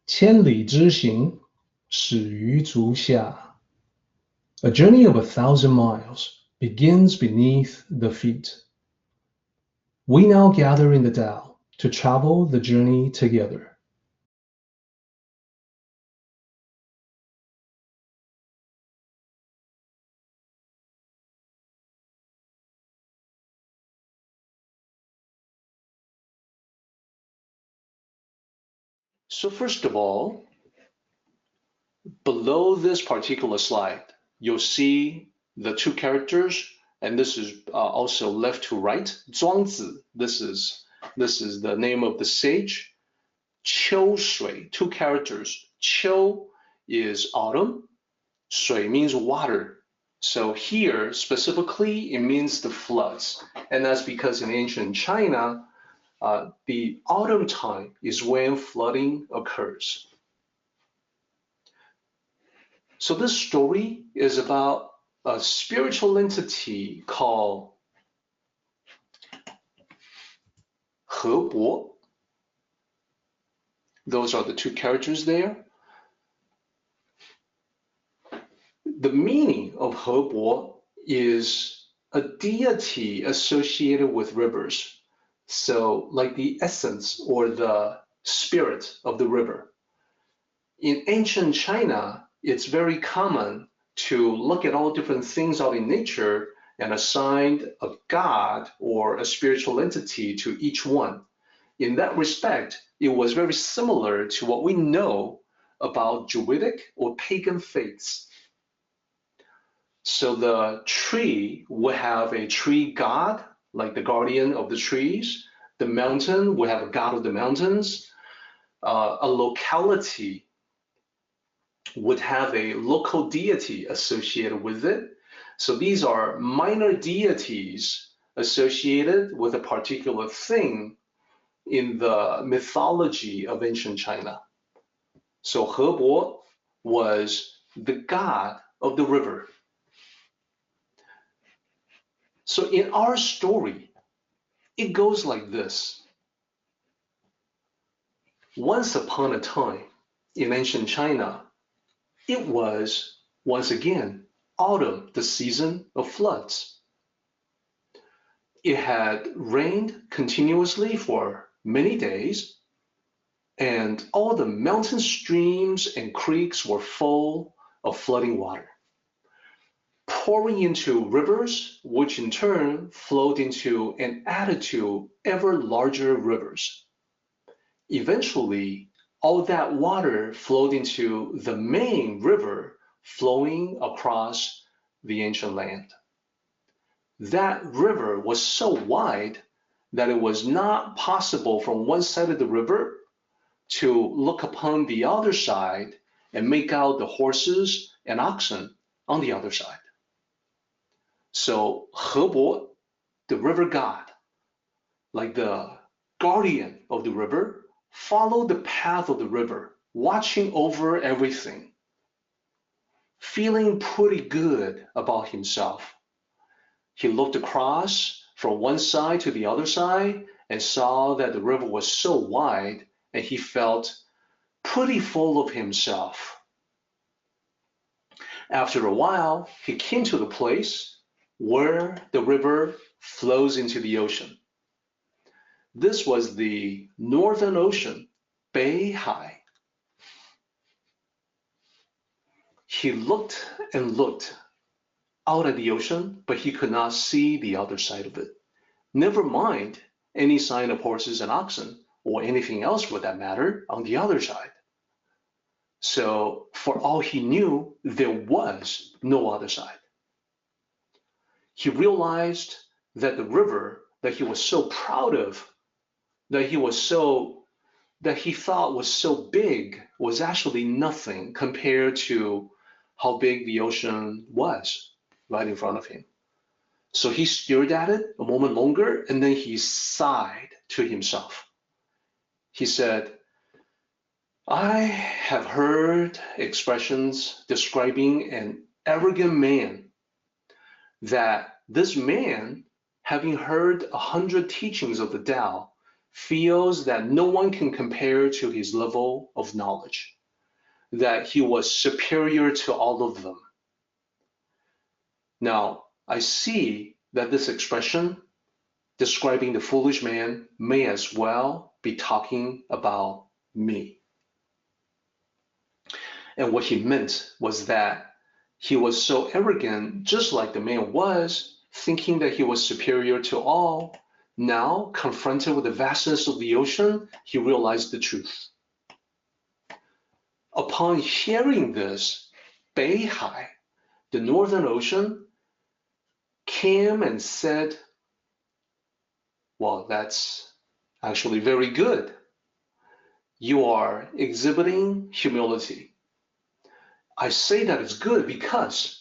千里之行，始于足下. A journey of 1,000 miles begins beneath the feet. We now gather in the Tao to travel the journey together. So first of all, below this particular slide, you'll see the two characters, and this is also left to right. Zhuangzi, this is the name of the sage. Qiu Shui, two characters. Qiu is autumn. Shui means water. So here, specifically, it means the floods. And that's because in ancient China, the autumn time is when flooding occurs. So this story is about a spiritual entity called He. Those are the two characters there. The meaning of He is a deity associated with rivers. So like the essence or the spirit of the river. In ancient China, it's very common to look at all different things out in nature and assign a god or a spiritual entity to each one. In that respect, it was very similar to what we know about Druidic or pagan faiths. So the tree would have a tree god, like the guardian of the trees. The mountain would have a god of the mountains. A locality would have a local deity associated with it. So these are minor deities associated with a particular thing in the mythology of ancient China. So He was the god of the river. So in our story, it goes like this. Once upon a time in ancient China, it was, once again, autumn, the season of floods. It had rained continuously for many days, and all the mountain streams and creeks were full of flooding water, pouring into rivers, which in turn flowed into and added to ever larger rivers. Eventually, all that water flowed into the main river flowing across the ancient land. That river was so wide that it was not possible from one side of the river to look upon the other side and make out the horses and oxen on the other side. So He, the river god, like the guardian of the river, followed the path of the river, watching over everything, feeling pretty good about himself. He looked across from one side to the other side and saw that the river was so wide, and he felt pretty full of himself. After a while, he came to the place where the river flows into the ocean. This was the Northern Ocean, Beihai. He looked and looked out at the ocean, but he could not see the other side of it. Never mind any sign of horses and oxen, or anything else for that matter, on the other side. So for all he knew, there was no other side. He realized that the river that he was so proud of, that he thought was so big, was actually nothing compared to how big the ocean was right in front of him. So he stared at it a moment longer, and then he sighed to himself. He said, I have heard expressions describing an arrogant man, that this man, having heard 100 teachings of the Tao, feels that no one can compare to his level of knowledge, that he was superior to all of them. Now, I see that this expression describing the foolish man may as well be talking about me. And what he meant was that he was so arrogant, just like the man was, thinking that he was superior to all. Now, confronted with the vastness of the ocean, he realized the truth. Upon hearing this, Beihai, the northern ocean, came and said, well, that's actually very good. You are exhibiting humility. I say that it's good because,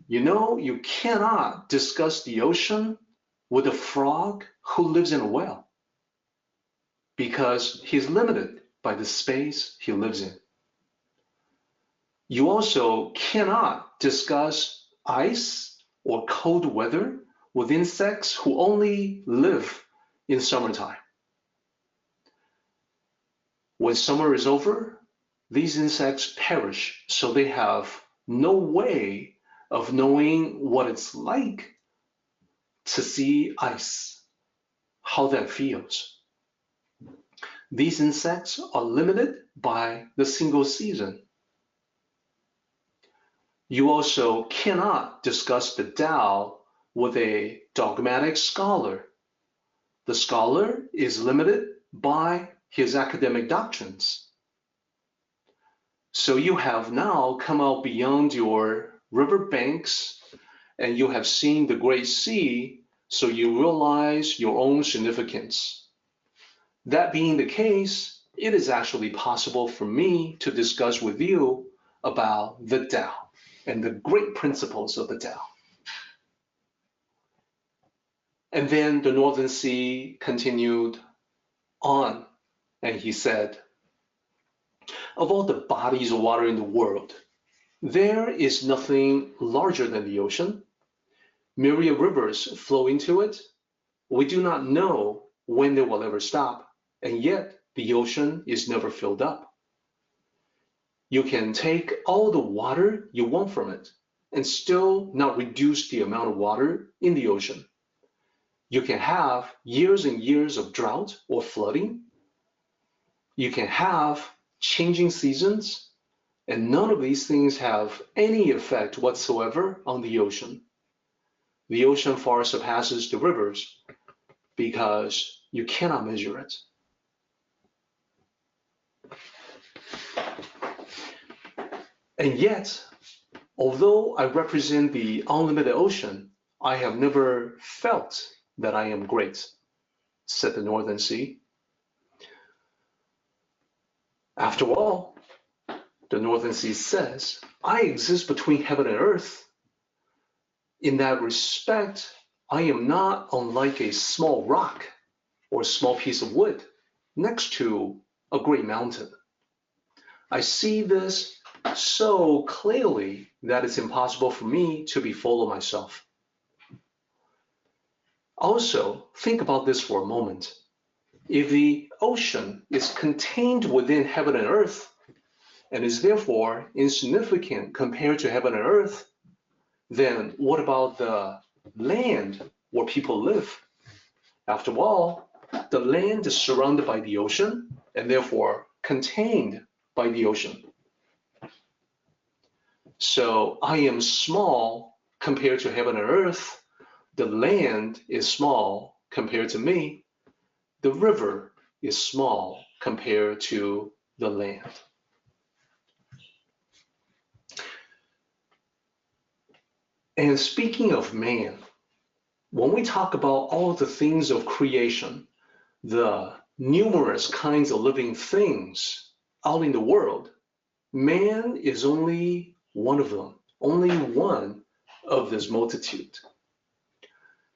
you cannot discuss the ocean with a frog who lives in a well, because he's limited by the space he lives in. You also cannot discuss ice or cold weather with insects who only live in summertime. When summer is over, these insects perish, so they have no way of knowing what it's like to see ice, how that feels. These insects are limited by the single season. You also cannot discuss the Tao with a dogmatic scholar. The scholar is limited by his academic doctrines. So you have now come out beyond your river banks and you have seen the great sea, so you realize your own significance. That being the case, it is actually possible for me to discuss with you about the Tao and the great principles of the Tao. And then the Northern Sea continued on, and he said, of all the bodies of water in the world, there is nothing larger than the ocean. Myriad rivers flow into it. We do not know when they will ever stop, and yet the ocean is never filled up. You can take all the water you want from it and still not reduce the amount of water in the ocean. You can have years and years of drought or flooding. You can have changing seasons, and none of these things have any effect whatsoever on the ocean. The ocean far surpasses the rivers because you cannot measure it. And yet, although I represent the unlimited ocean, I have never felt that I am great, said the Northern Sea. After all, the Northern Sea says, I exist between heaven and earth. In that respect, I am not unlike a small rock or a small piece of wood next to a great mountain. I see this so clearly that it's impossible for me to be full of myself. Also, think about this for a moment. If the ocean is contained within heaven and earth, and is therefore insignificant compared to heaven and earth, then what about the land where people live? After all, the land is surrounded by the ocean and therefore contained by the ocean. So I am small compared to heaven and earth. The land is small compared to me. The river is small compared to the land. And speaking of man, when we talk about all the things of creation, the numerous kinds of living things out in the world, man is only one of them, only one of this multitude.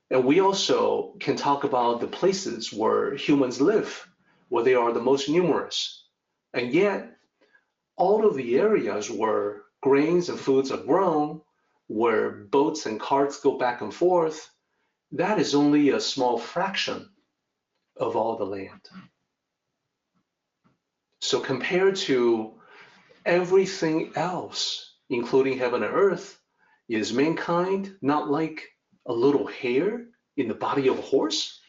And we also can talk about the places where humans live, where they are the most numerous. And yet, all of the areas where grains and foods are grown, where boats and carts go back and forth, that is only a small fraction of all the land. So compared to everything else, including heaven and earth, is mankind not like a little hair in the body of a horse?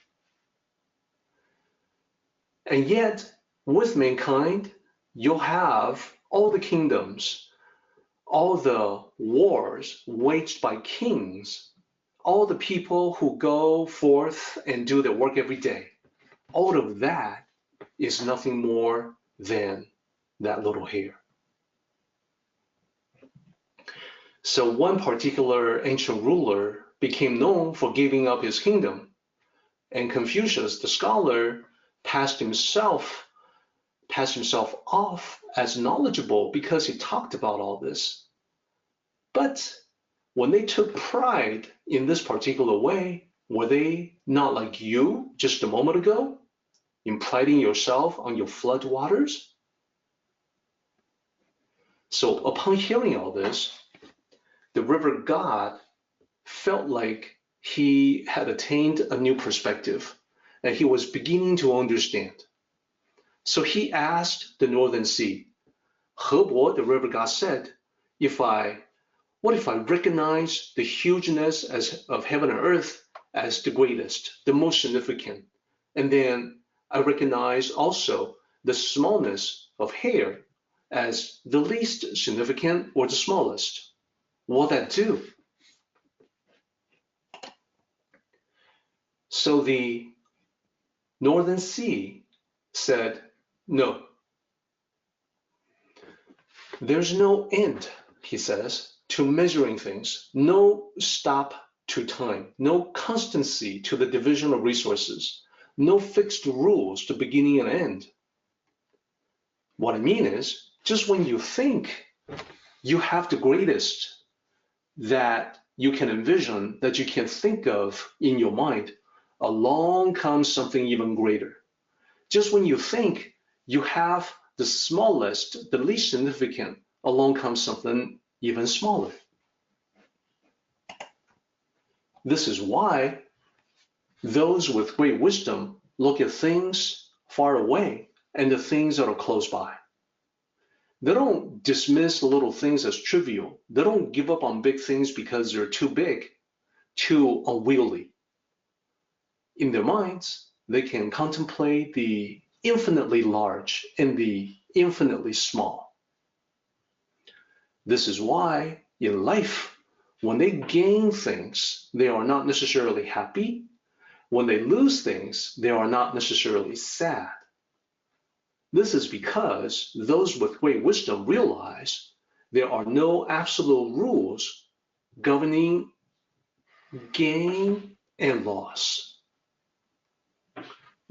And yet, with mankind, you'll have all the kingdoms, all the wars waged by kings, all the people who go forth and do their work every day. All of that is nothing more than that little hair. So one particular ancient ruler became known for giving up his kingdom, and Confucius, the scholar, passed himself off as knowledgeable because he talked about all this. But when they took pride in this particular way, were they not like you just a moment ago, in priding yourself on your flood waters? So upon hearing all this, the river god felt like he had attained a new perspective, and he was beginning to understand. So he asked the northern sea, Hebo, the river god said, what if I recognize the hugeness of heaven and earth as the greatest, the most significant, and then I recognize also the smallness of hair as the least significant or the smallest? What that do? So the northern sea said, no. There's no end, he says, to measuring things, no stop to time, no constancy to the division of resources, no fixed rules to beginning and end. What I mean is, just when you think you have the greatest that you can envision, that you can think of in your mind, along comes something even greater. Just when you think you have the smallest, the least significant, along comes something even smaller. This is why those with great wisdom look at things far away and the things that are close by. They don't dismiss little things as trivial. They don't give up on big things because they're too big, too unwieldy. In their minds, they can contemplate the infinitely large and the infinitely small. This is why in life, when they gain things, they are not necessarily happy. When they lose things, they are not necessarily sad. This is because those with great wisdom realize there are no absolute rules governing gain and loss.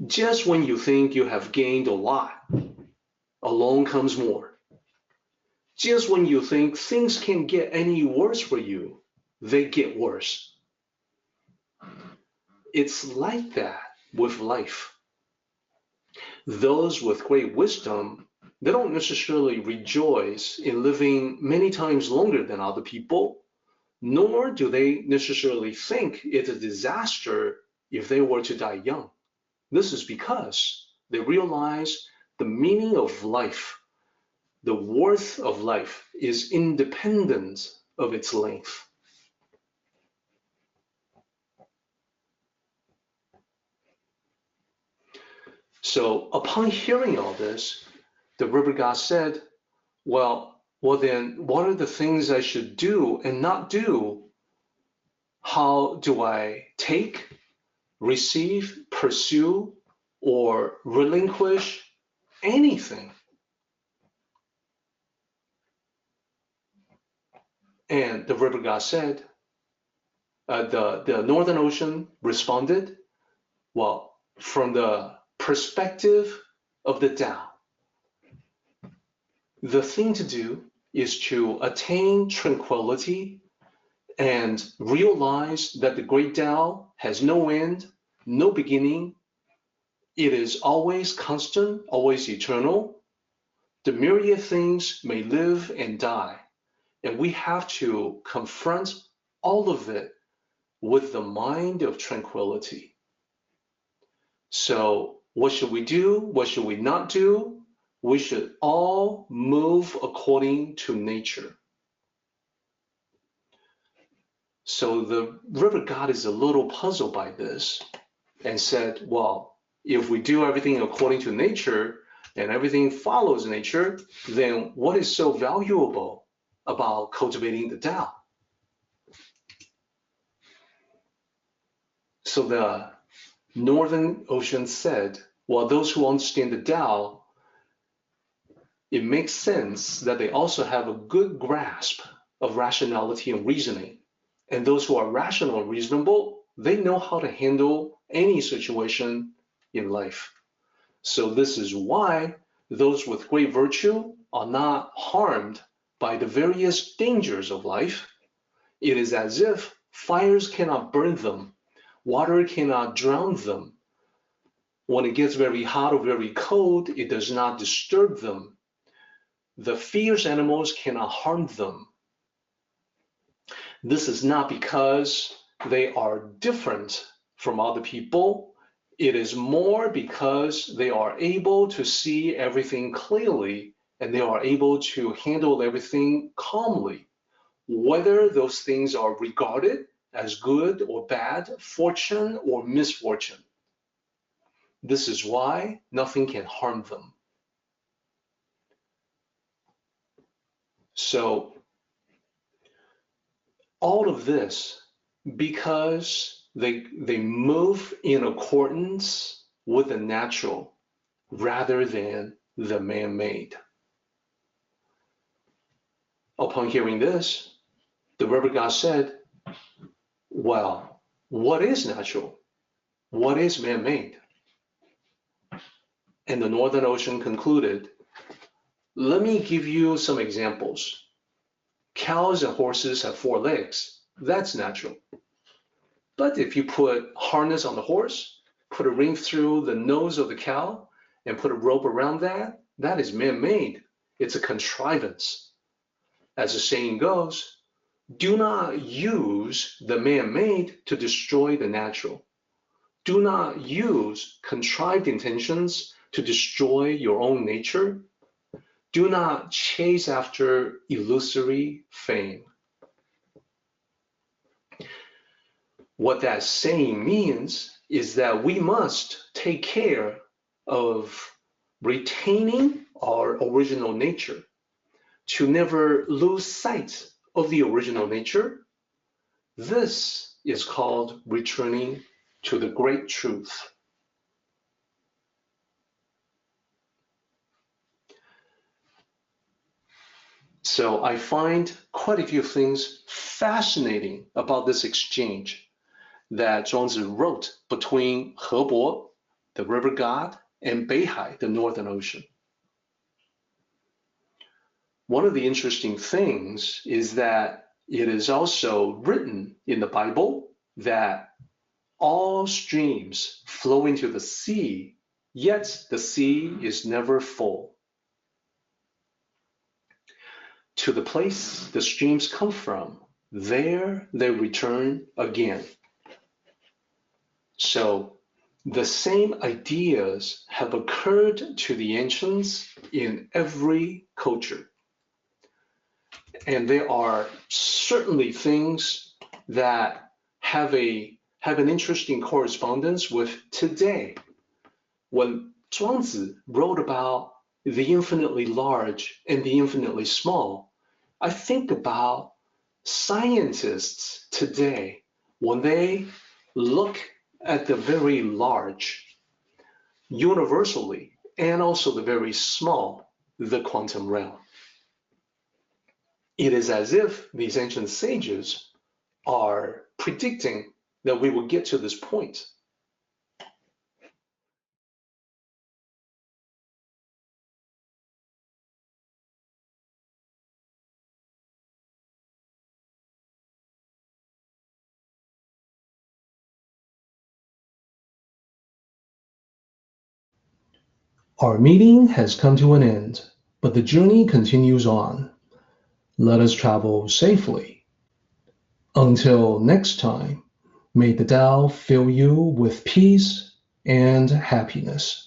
Just when you think you have gained a lot, along comes more. Just when you think things can't get any worse for you, they get worse. It's like that with life. Those with great wisdom, they don't necessarily rejoice in living many times longer than other people, nor do they necessarily think it's a disaster if they were to die young. This is because they realize the meaning of life, the worth of life is independent of its length. So upon hearing all this, the river god said, well then what are the things I should do and not do? How do I take, receive, pursue, or relinquish anything? And the river god said, the Northern Ocean responded, well, from the perspective of the Tao, the thing to do is to attain tranquility and realize that the great Tao has no end, no beginning. It is always constant, always eternal. The myriad things may live and die, and we have to confront all of it with the mind of tranquility. So what should we do? What should we not do? We should all move according to nature. So the river god is a little puzzled by this and said, well, if we do everything according to nature and everything follows nature, then what is so valuable about cultivating the Tao? So the Northern Ocean said, well, those who understand the Tao, it makes sense that they also have a good grasp of rationality and reasoning. And those who are rational and reasonable, they know how to handle any situation in life. So this is why those with great virtue are not harmed by the various dangers of life. It is as if fires cannot burn them, water cannot drown them. When it gets very hot or very cold, it does not disturb them. The fierce animals cannot harm them. This is not because they are different from other people. It is more because they are able to see everything clearly and they are able to handle everything calmly, whether those things are regarded as good or bad, fortune or misfortune. This is why nothing can harm them. So all of this because they move in accordance with the natural rather than the man-made. Upon hearing this, the river god said, well, what is natural? What is man-made? And the Northern Ocean concluded, let me give you some examples. Cows and horses have 4 legs. That's natural. But if you put harness on the horse, put a ring through the nose of the cow, and put a rope around that, that is man-made. It's a contrivance. As the saying goes, do not use the man-made to destroy the natural. Do not use contrived intentions to destroy your own nature. Do not chase after illusory fame. What that saying means is that we must take care of retaining our original nature, to never lose sight of the original nature. This is called returning to the great truth. So I find quite a few things fascinating about this exchange that Zhuangzi wrote between Hebo, the river god, and Beihai, the Northern Ocean. One of the interesting things is that it is also written in the Bible that all streams flow into the sea, yet the sea is never full. To the place the streams come from, there they return again. So the same ideas have occurred to the ancients in every culture. And there are certainly things that have an interesting correspondence with today. When Zhuangzi wrote about the infinitely large and the infinitely small, I think about scientists today when they look at the very large, universally, and also the very small, the quantum realm. It is as if these ancient sages are predicting that we will get to this point. Our meeting has come to an end, but the journey continues on. Let us travel safely. Until next time, may the Tao fill you with peace and happiness.